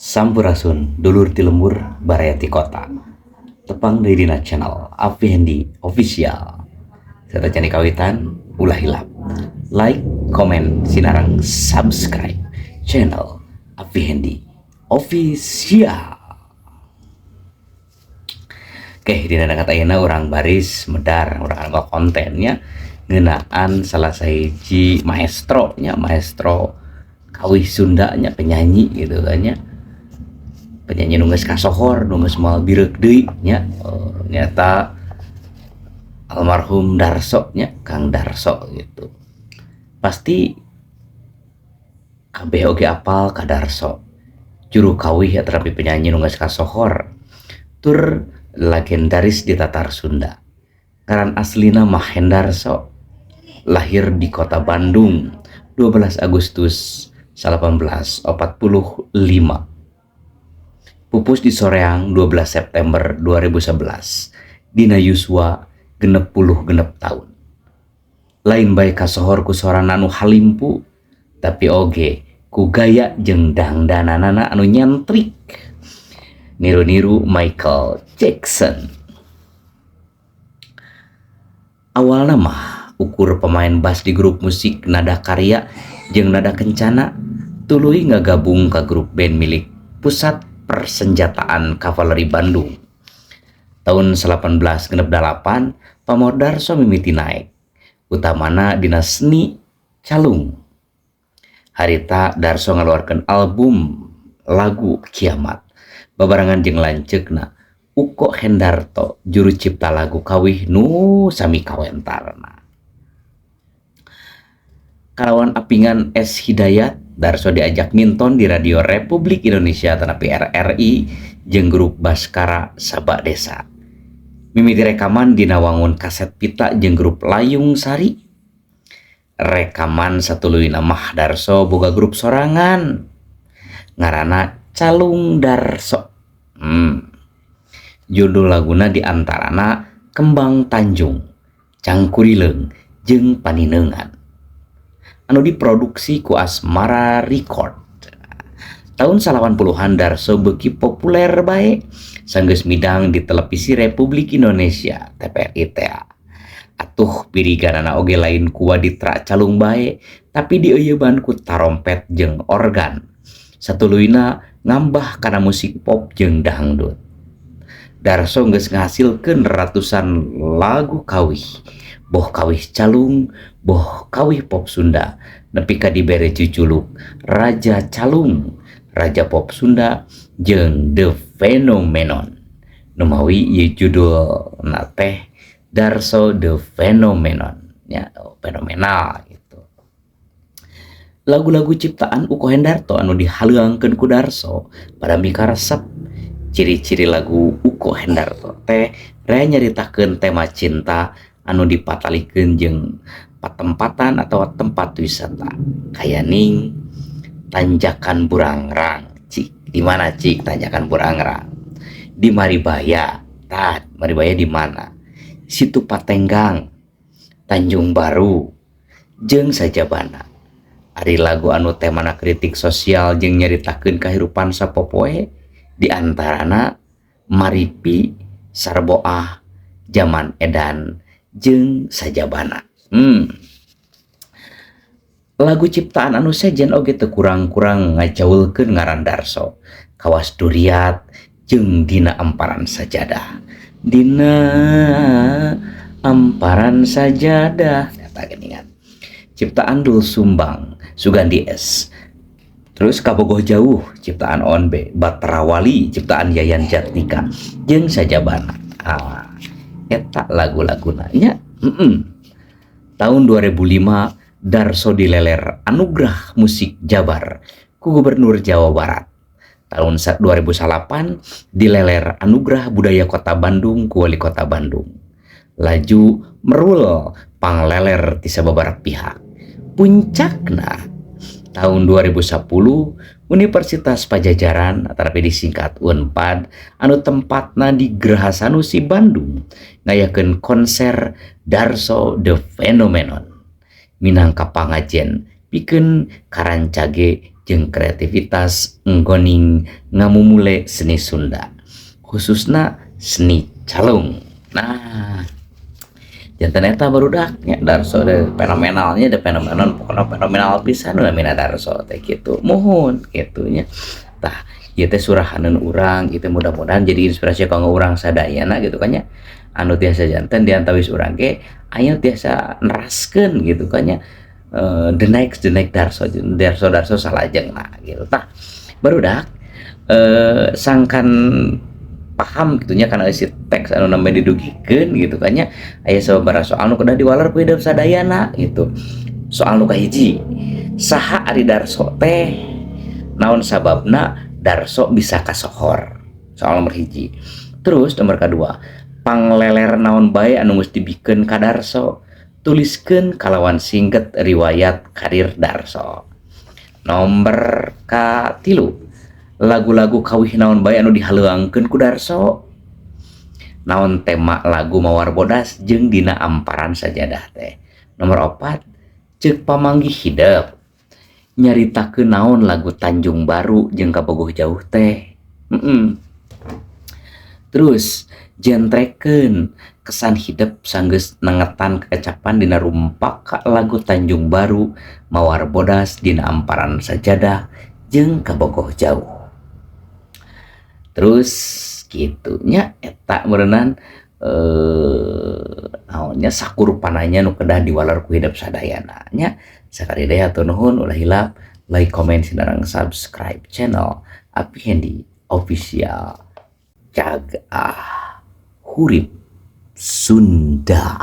Sampurasun, dulur ti lembur, baraya ti kota. Tepang dari Dina Channel, Afi Hendi Official. Serta cani kawitan, ulah hilap. Like, komen, sinarang subscribe channel Afi Hendi Official. Oke, di nada kata ina orang baris medar, orang anu kontennya ngeunaan salah saiji maestro nya, maestro kawih Sunda nya, penyanyi gitu kan nya. Penyanyi nungges kasohor, nungges moal birek deui nya. Nyata almarhum Darso nya, Kang Darso gitu. Pasti kabeh oge apal ka Darso. Juru kawih ya terapi penyanyi nungges kasohor. Tur legendaris di Tatar Sunda. Ngaran aslina mah Hendarso. Lahir di kota Bandung 12 Agustus 1845. Pupus di Soreang 12 September 2011. Dina yuswa genep tahun. Lain bae kasohor ku sorana anu halimpu, tapi oge ku gaya jeung dangdananana anu nyentrik. Niru-niru Michael Jackson. Awalna mah ukur pemain bass di grup musik Nada Karya jeung Nada Kencana tuluy ngagabung ka grup band milik Pusat Persenjataan Kavaleri Bandung. Tahun 1868 pamor Darso mimiti naik, utamana dina seni calung. Harita Darso ngaluarkeun album lagu Kiamat. Babarangan jeung lanceukna Uko Hendarto, juru cipta lagu kawih nu sami kawentarna. Kalawan apingan S. Hidayat, Darso diajak minton di Radio Republik Indonesia tanapi RRI jeung grup Baskara Sabak Desa. Mimiti rekaman dina wangun kaset pita jeung grup Layung Sari. Rekaman satuluyna mah Darso boga grup sorangan ngaranna Calung Darso. Judul laguna diantarana Kembang Tanjung, Cangkurileung, jeung Paninengan. Anu diproduksi ku Asmara Record. Tahun 80-an Darso beuki populer bae sanggeus midang di televisi Republik Indonesia TVRI TA. Atuh piriganana oge lain ku waditra calung bae, tapi dieuyeban ku tarompet jeung organ. Satuluyna ngambah kana musik pop jeung dangdut. Darso geus ngahasilkeun ratusan lagu kawih, boh kawih calung, boh kawih pop Sunda, nepi ka dibere jujuluk Raja Calung, Raja Pop Sunda, jeung The Phenomenon. Numawi ieu judulna teh Darso The Phenomenon, nya fenomenal gitu. Lagu-lagu ciptaan Uko Hendarto anu dihaleuangkeun ku Darso pada mikaresep. Ciri-ciri lagu Uko Hendarto teh rea nyaritakeun tema cinta anu dipatalikeun jeung patempatan atau tempat wisata. Kayaning Tanjakan Burangrang. Cik, di mana cik Tanjakan Burangrang? Di Maribaya. Maribaya di mana? Situ Patenggang, Tanjung Baru, jeung Sajabana. Ari lagu anu temana kritik sosial jeung nyaritakeun kahirupan sapopoe, di antarana Maripi, Sarboah, Zaman Edan, jeung Sajabana. Lagu ciptaan anu sejen oge teu kurang-kurang ngajaulkeun ngaran Darso. Kawas Duriat jeung Dina Amparan Sajadah. Dina Amparan Sajadah. Eta geuningan. Ciptaan Dul Sumbang, Sugandi S. Terus Kabogoh Jauh, ciptaan Onbe, Batrawali, ciptaan Yayan Jatnika, jeung Sajabana. Eta lagu-laguna nya. Tahun 2005 Darso dileler Anugerah Musik Jabar ku Gubernur Jawa Barat. Tahun 2008 dileler Anugerah Budaya Kota Bandung ku Wali Kota Bandung. Laju merul pangleler ti sababaraha pihak. Puncakna tahun 2010 Universitas Pajajaran atau disingkat UNPAD anu tempatna di Geraha Sanusi Bandung ngayakeun konser Darso The Phenomenon minangka pangajen pikeun karancage jeung kreativitas nggoning ngamumule seni Sunda, khususna seni calung. Nah, jantan eta barudak nya Darso de fenomenalnya, de fenomenal, pokoknya fenomenal pisan namina Darso teh kitu. Muhun kitu nya. Tah, ieu teh surahaneun urang, ieu teh mudah-mudahan jadi inspirasi kanggo urang sadayana gitu kan nya. Anu tiasa janten di antawis urang ge aya tiasa neraskeun gitu kan nya. The next Darso Darso salajengna gitu. Tah, barudak sangkan paham gitunya karena isi teks anu namanya didugikeun gitu kan nya, aya sababaraha soal nu kedah diwalar ku hidup sadayana gitu. Soal nu kahiji, saha ari Darso teh, naon sababna Darso bisa kasohor, soal nomor hiji. Terus nomor kedua, pangleler naon bae anu geus dibikeun ka Darso, tuliskeun kalawan singket riwayat karir Darso. Nomor katilu, lagu-lagu kawih naon bae anu dihaleuangkeun ku Darso, naon tema lagu Mawar Bodas jeung dina amparan sajadah teh. Nomor 4, ceuk pamanggih hidep, nyaritakeun naon lagu Tanjung Baru jeung Kabogoh Jauh teh. Terus jentrekeun kesan hidup sanggeus nengetan kecapan dina rumpak lagu Tanjung Baru, Mawar Bodas dina amparan sajadah jeung Kabogoh Jauh. Terus gitunya eta meureunnan naonnya sakurupananya nu kedah diwalar ku hidup sadayana nya. Sakali deui hatur nuhun, ulah hilap like, comment, sinareng subscribe channel Api Hendy Official. Jaga hurip Sunda.